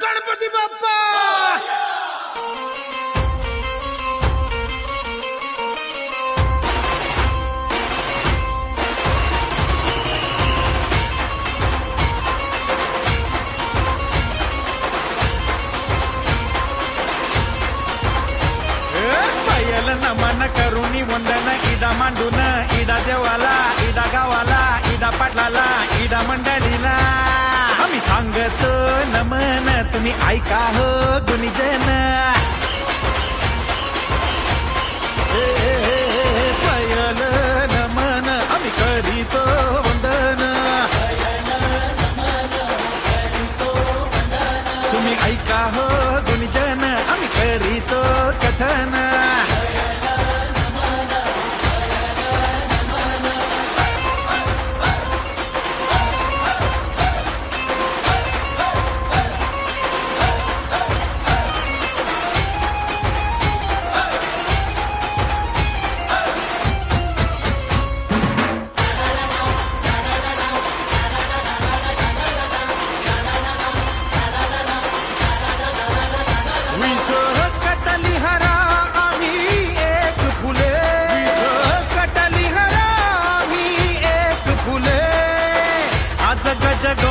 गणपती बाप्पा नमन करुणी वंदन इडा मांडून इडा देवाला इडा गावाला इडा पाटलाला इडा मंडळीला आम्ही सांगतो नमन तुम्ही ऐका हो गुणीजन पयल नमन आम्ही करीतो वंदन तुम्ही ऐका हो गुणीजन आम्ही करीतो कथन गज गो